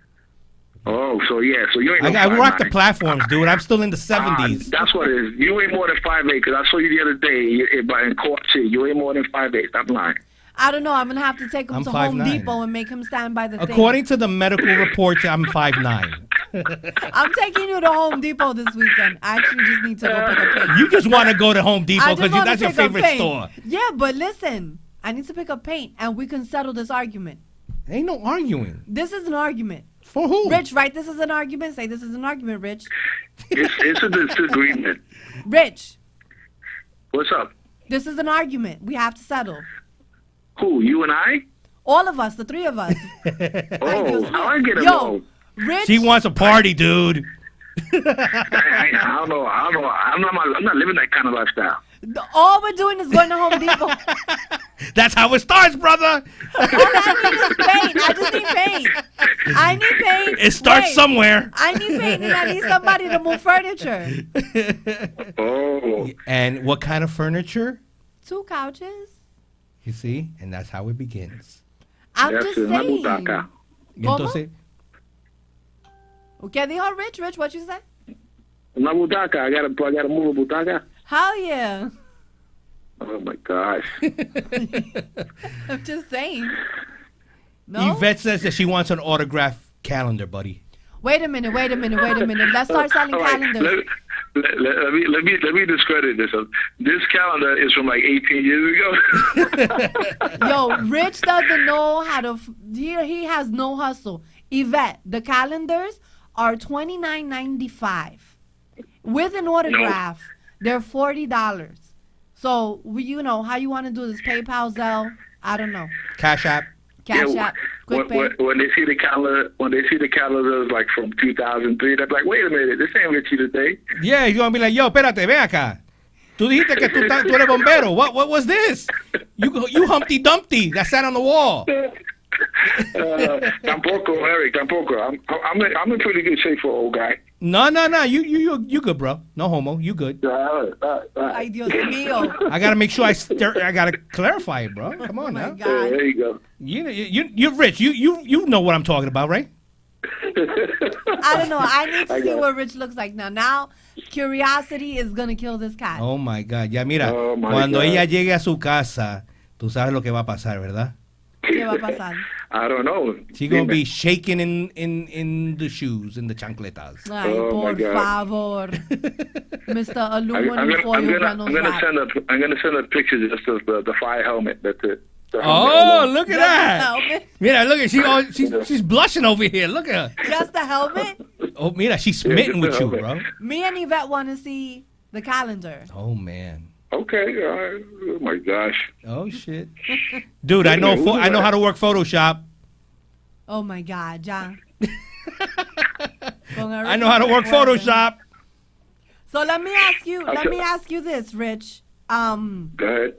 Oh, so yeah, so you ain't. No I rock the 5'9". platforms, dude. I'm still in the 70s. That's what it is. You ain't more than 5'8", because I saw you the other day in court. You ain't more than 5'8". Stop lying. I don't know. I'm gonna have to take him I'm to Home 5'9". Depot and make him stand by the According to the medical reports, I'm 5'9". thing. I'm taking you to Home Depot this weekend. I actually just need to go pick a paint. You just want to go to Home Depot I just because wanna that's your pick up favorite paint. store. Yeah, but listen, I need to pick up paint, and we can settle this argument. Ain't no arguing. This is an argument. For who? Rich, right? This is an argument. Say this is an argument, Rich. It's a disagreement. Rich, What's up? this is an argument. We have to settle. Who? You and I? All of us, the three of us. Oh, how I get Yo, involved? Rich. She wants a party, dude. I don't know. I'm not living that kind of lifestyle. All we're doing is going to Home Depot. That's how it starts, brother. All I need is paint. I just need paint. I need paint. It starts Wait, somewhere. I need paint and I need somebody to move furniture. Oh, And what kind of furniture? 2 couches. You see? And that's how it begins. I'm that's just una saying. butaca. Y entonces, ¿Qué dijo Rich? Rich, what you say? Una butaca. I gotta move a butaca. Hell yeah. Oh my gosh. I'm just saying. No? Yvette says that she wants an autograph calendar, buddy. Wait a minute. Let's start selling All right, calendars. Let me discredit this. This calendar is from like 18 years ago. Yo, Rich doesn't know how to. He has no hustle. Yvette, the calendars are $29.95 with an autograph. They're $40. So you know how you want to do this? PayPal, Zelle? I don't know. Cash App. Cash App. Quick pay. When they see the calendars like from 2003, they're like, wait a minute, this ain't Richie today. Yeah, you're gonna be like, yo, espérate, ven acá. Tú dijiste que tú eres bombero. What was this? You Humpty Dumpty that sat on the wall. Tampoco, Eric, tampoco. I'm in pretty good shape for an old guy. No. You good, bro. No homo. You good. Ay, Dios mío. I gotta make sure I gotta clarify it, bro. Come on now. God. There you go. You're Rich. You know what I'm talking about, right? I don't know. I need to see what Rich looks like now. Now, curiosity is gonna kill this cat. Oh my God. Ya mira, Oh, my cuando God. ella llegue a su casa, tú sabes lo que va a pasar, ¿verdad? ¿Qué va a pasar? I don't know. She's gonna be shaking in the shoes, in the chancletas. Ay, Oh, my por God. favor. Mr. I'm Aluminum Foil Reynolds Wrap. gonna send a picture just of the fire helmet. That's it. Oh, look at Just the that! helmet? Mira, look at she's blushing over here. Look at her. Just the helmet? Oh, mira, she's smitten with you, bro. Me and Yvette want to see the calendar. Oh man. Okay. All right. Oh my gosh. Oh shit. Dude, I know how to work Photoshop. Oh my God, John. I know how to work Photoshop. So let me ask you this, Rich. Go ahead.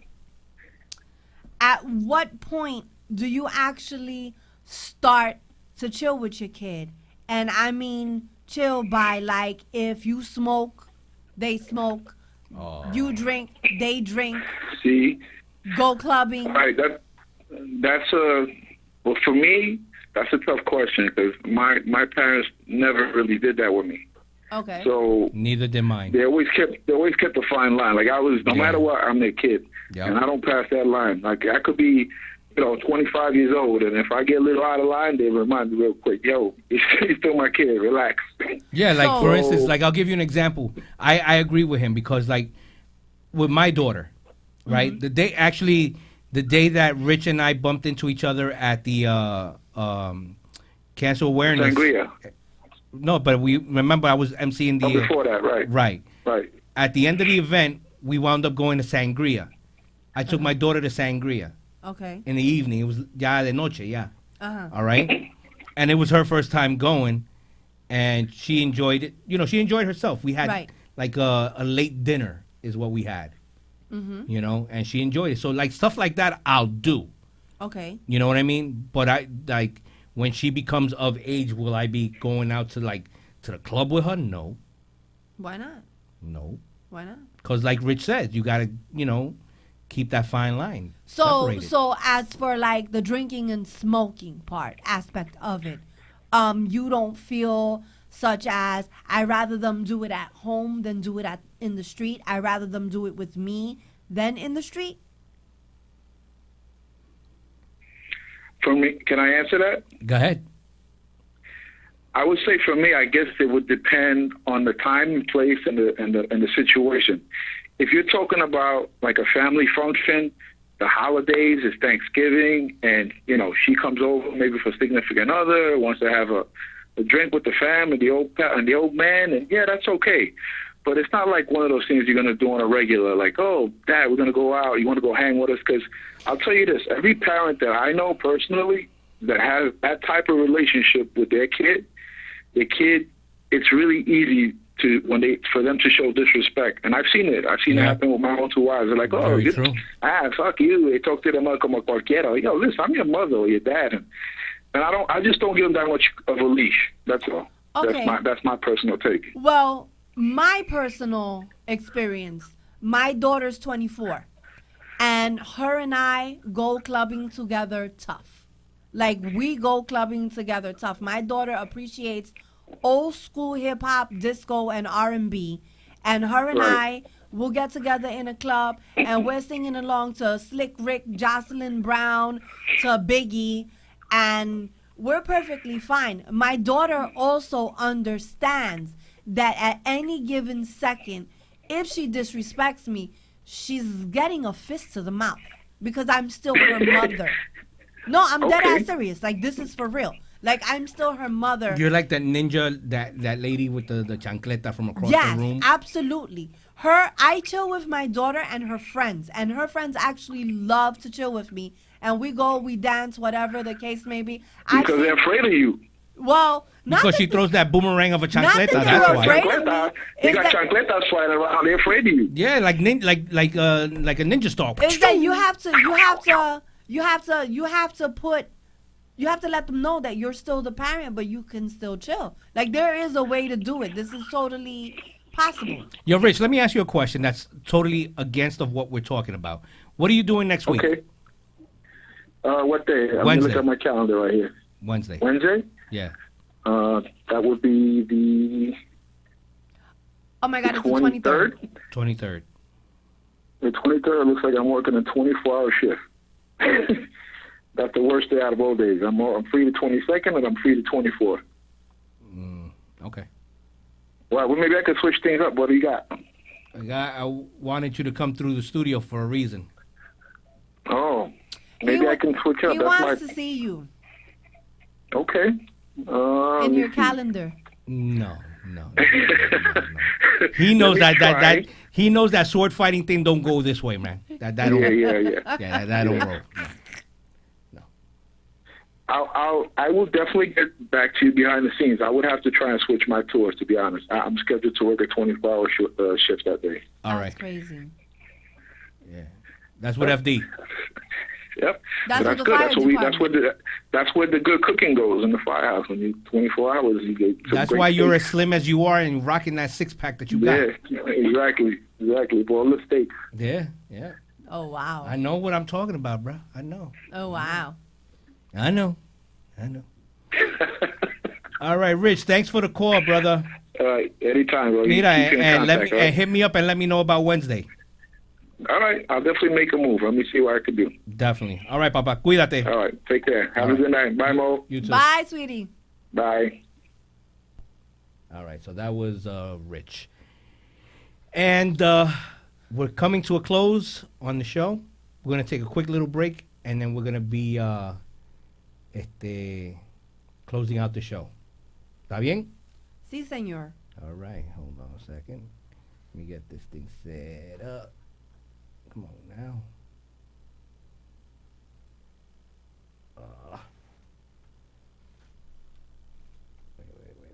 At what point do you actually start to chill with your kid? And I mean chill by like if you smoke, they smoke. Oh. You drink, they drink. See. Go clubbing. All right. That's well for me. That's a tough question because my parents never really did that with me. Okay. So Neither did mine. they always kept a fine line. Like I was, no matter what, I'm their kid, Yep. and I don't pass that line. Like I could be, 25 years old, and if I get a little out of line, they remind me real quick, yo, you're still my kid. Relax. Yeah, like So- for instance, like I'll give you an example. I agree with him because like with my daughter, right? Mm-hmm. The day that Rich and I bumped into each other at the cancer awareness. Sangria. No, but we remember I was emceeing the Before that, right? right. Right. At the end of the event, we wound up going to Sangria. I took my daughter to Sangria Okay. in the evening. It was ya de noche, yeah. Uh-huh. All right. And it was her first time going, and she enjoyed it. She enjoyed herself. We had Right. like a late dinner is what we had. Mm-hmm. And she enjoyed it. So like stuff like that, I'll do. Okay. You know what I mean? But I like when she becomes of age, will I be going out to the club with her? No, Why not? no. Why not? Because like Rich said, you gotta keep that fine line. So separated. so as for like the drinking and smoking aspect of it, you don't feel such as I rather them do it at home than do it in the street. I rather them do it with me than in the street. For me, can I answer that? Go ahead. I would say for me, I guess it would depend on the time and place and the situation. If you're talking about like a family function, the holidays, it's Thanksgiving, and she comes over maybe for significant other, wants to have a drink with the fam and the old man, and yeah, that's okay. But it's not like one of those things you're gonna do on a regular, like, oh, Dad, we're gonna go out. You want to go hang with us? Because I'll tell you this: every parent that I know personally that has that type of relationship with their kid, it's really easy for them to show disrespect. And I've seen it. I've seen it happen with my own two wives. They're like, oh, Very true. Fuck you. They talk to them like como cualquiera. Yo, listen, I'm your mother or your dad, and I just don't give them that much of a leash. That's all. Okay. That's my personal take. Well, my personal experience, my daughter's 24, and her and I go clubbing together tough. Like, we go clubbing together tough. My daughter appreciates old school hip hop, disco, and R&B, and her and I will get together in a club, and we're singing along to Slick Rick, Jocelyn Brown, to Biggie, and we're perfectly fine. My daughter also understands that at any given second, if she disrespects me, she's getting a fist to the mouth because I'm still her mother. No, I'm dead ass serious. Like, this is for real. Like, I'm still her mother. You're like that ninja, that lady with the chancleta from across Yes, the room. absolutely. I chill with my daughter and her friends actually love to chill with me. And we go, we dance, whatever the case may be. Because they're afraid of you. Well, not because she throws that boomerang of a chancleta. that That's they're why. afraid of me. They got chancletas flying around. They're afraid of you. Yeah, like a ninja star. Is that you have to let them know that you're still the parent, but you can still chill. Like, there is a way to do it. This is totally possible. Yo, Rich, let me ask you a question that's totally against of what we're talking about. What are you doing next week? Okay. What day? I'm Wednesday. going to look at my calendar right here. Wednesday. Wednesday? Yeah. That would be the Oh my God, it's the 23rd. 23rd. The 23rd looks like I'm working a 24-hour shift. That's the worst day out of all days. I'm free the 22nd and I'm free the 24th. Okay. Well, maybe I could switch things up. What do you got? I wanted you to come through the studio for a reason. Oh, maybe I can switch up. He wants to see you. Okay. In your calendar. No. He knows that he knows that sword fighting thing don't go this way, man. That don't. Yeah. Yeah, that don't roll. No. I will definitely get back to you behind the scenes. I would have to try and switch my tours, to be honest. I'm scheduled to work a 24-hour shift that day. All right. That's crazy. Yeah, that's what FD. Yep. That's good. That's where the good cooking goes in the firehouse. When you 24 hours, you get. That's why you're as slim as you are and rocking that 6-pack that you got. Yeah, exactly. Boil the steak. Yeah. Oh, wow. I know what I'm talking about, bro. I know. Oh, wow. I know. All right, Rich. Thanks for the call, brother. All right, anytime, bro. Mira, and right? hit me up and let me know about Wednesday. All right, I'll definitely make a move. Let me see what I can do. Definitely. All right, Papa. Cuídate. All right, take care. Have a good night. Bye, Mo. You too. Bye, sweetie. Bye. All right, so that was Rich. And we're coming to a close on the show. We're going to take a quick little break, and then we're going to be closing out the show. ¿Está bien? Sí, señor. All right, hold on a second. Let me get this thing set up. Come on now.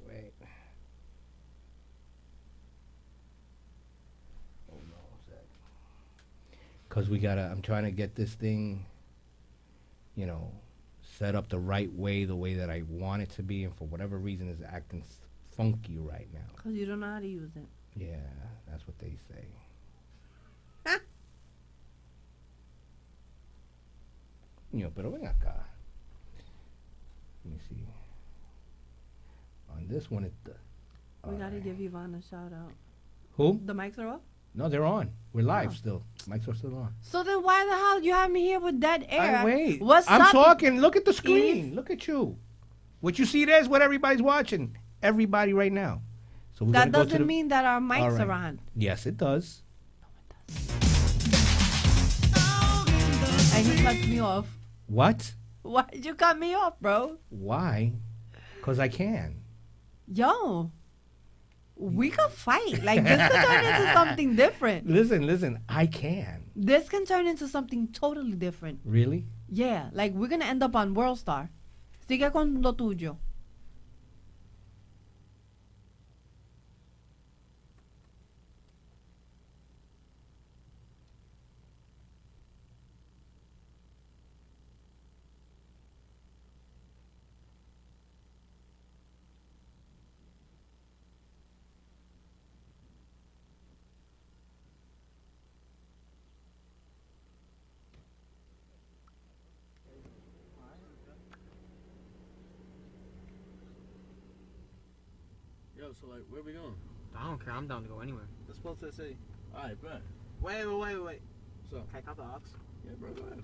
Wait. Hold on a sec. Because I'm trying to get this thing, set up the right way, the way that I want it to be, and for whatever reason it's acting funky right now. Because you don't know how to use it. Yeah, that's what they say. Pero ven acá. Let me see. On this one, We got to give Yvonne a shout out. Who? The mics are up? No, they're on. We're live still. Mics are still on. So then why the hell you have me here with dead air? Wait. What's I'm up? talking. Look at the screen. Look at you. What you see there is what everybody's watching. Everybody right now. So that doesn't mean that our mics are on. Yes, it does. And he cuts me off. What? Why'd you cut me off, bro? Why? Because I can. Yo, we could fight. Like, this could turn into something different. Listen. I can. This can turn into something totally different. Really? Yeah, like, we're going to end up on World Star. Sigue con lo tuyo. So, like, where we going? I don't care. I'm down to go anywhere. Let's supposed to say, all right, bro. Wait. So, Can I count the ox? yeah, bro, go ahead.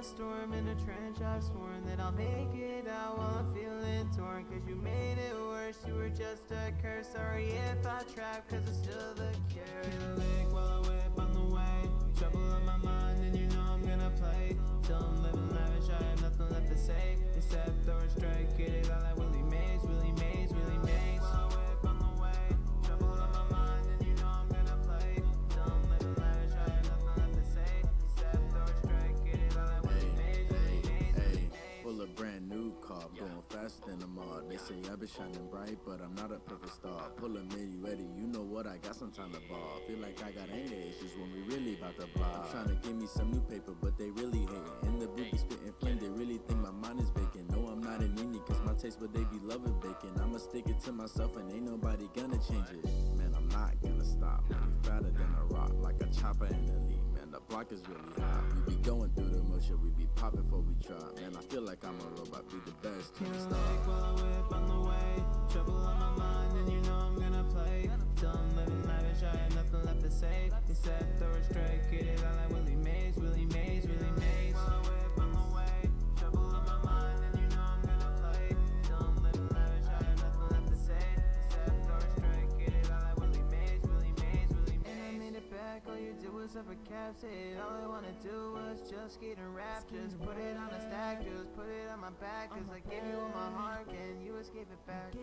a storm in a trench, I've sworn that I'll make it out while I'm feeling torn. Cause you made it worse, you were just a curse. Sorry if I trap, cause it's still the cure. Hit a lick while I whip on the way. Trouble on my mind, and you know I'm gonna play. Till I'm living lavish, I have nothing left to say. Except throw a strike, get it out like Willie Mays, Willie Mays, Willie Mays. While I whip on the way. Trouble on my mind, and you know I'm gonna play. Till I'm living lavish, I have nothing left to say. Except throw a strike, get it out like Willie Mays, Willie Mays, Willie Mays. Full of brand new car, going faster than a mod. They say I've been shining bright, but I'm not a perfect star. Pull a midi ready, you know what, I got some time to ball. Feel like I got anger issues when we really about to block. Trying to give me some new paper, but they really hate it. In the booth be spitting flame, they really think my mind is baking. No, I'm not an indie, cause my taste, but they be loving bacon. I'ma stick it to myself and ain't nobody gonna change it. Man, I'm not gonna stop. Man, you fatter than a rock, like a chopper in the lead. Man, the block is really hot. We be going through the motion, we be popping before we drop. Man, I feel like I'm a robot, be the best. Hit a lick while I whip on the way. Trouble on my mind, and you know I'm gonna play. Till I'm living lavish, I have nothing left to say. Except throw a strike, get it out like Willie Mays, Willie Mays, Willie Mays. While I whip on the way. Trouble on my mind, and you know I'm gonna play. Till I'm living lavish, I have nothing left to say. Except throw a strike, get it out like Willie Mays, Willie Mays, Willie Mays. And I made it back, all you did was suffer caps hit. All I wanna do was just get and rap. Just put it on a stack, just put it on my back. Cause I gave you all my heart, and you escape it back.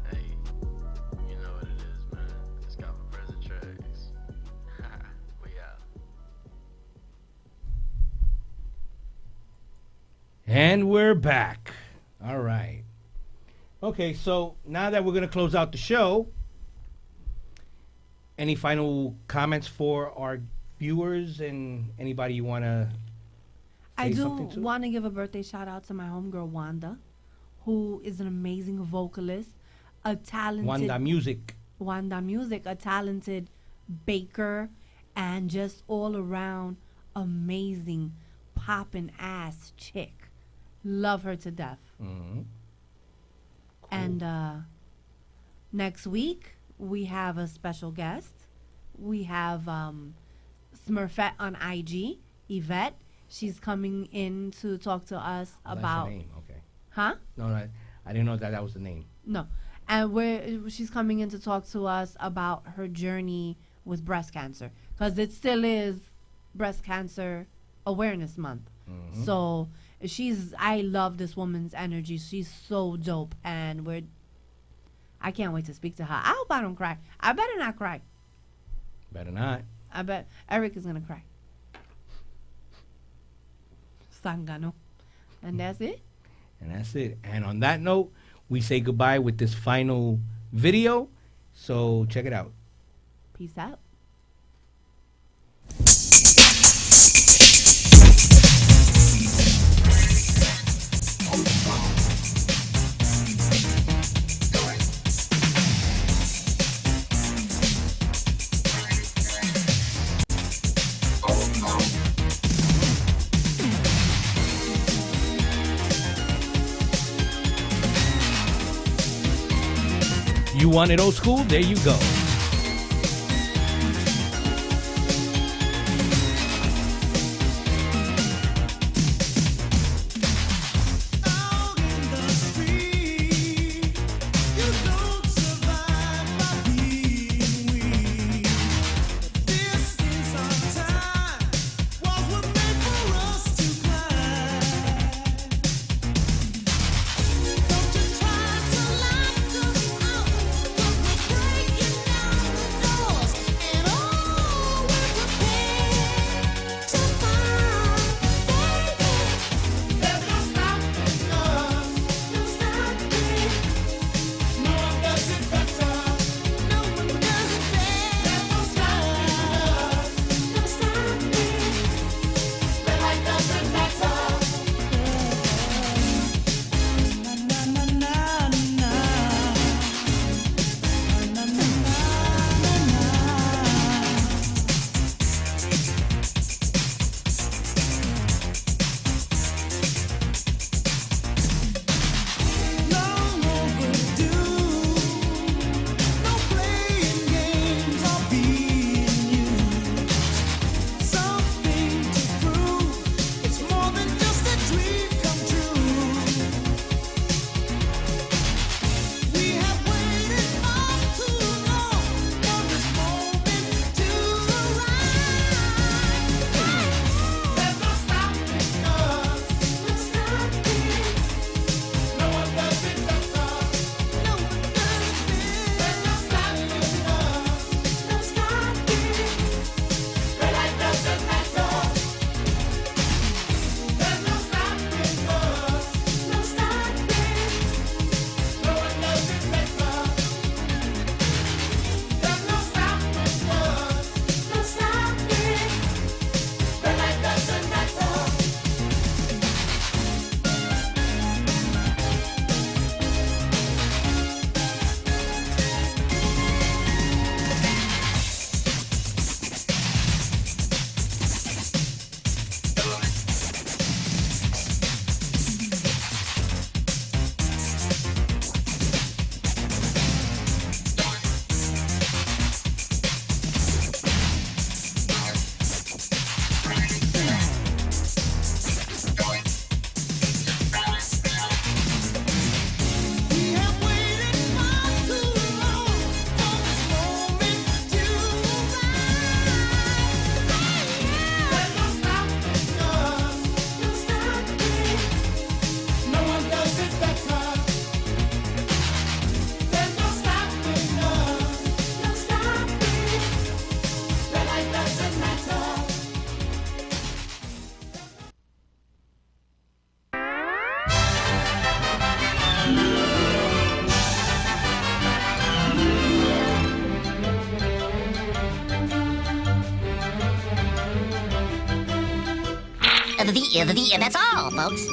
Hey, you know what it is, man. It's got my present tracks. We out. And we're back. All right. Okay, so now that we're going to close out the show, any final comments for our viewers and anybody you want to I say do something to? want to give a birthday shout out to my homegirl Wanda, who is an amazing vocalist, a talented Wanda Music. Wanda Music, a talented baker, and just all around amazing poppin' ass chick. Love her to death. Mm-hmm. And next week we have a special guest. We have Smurfette on IG, Yvette. She's coming in to talk to us Oh, that's about her name. Okay. huh? No, I didn't know that was the name. No. And she's coming in to talk to us about her journey with breast cancer, because it still is Breast Cancer Awareness Month. Mhm. So I love this woman's energy. She's so dope, and I can't wait to speak to her. I hope I don't cry. I better not cry. Better not. I bet Erick is gonna cry. Sangano. And that's it. And that's it. And on that note, we say goodbye with this final video. So check it out. Peace out. You want it old school? There you go. Don't you try to lock us out, 'cause we're breaking That's all, folks.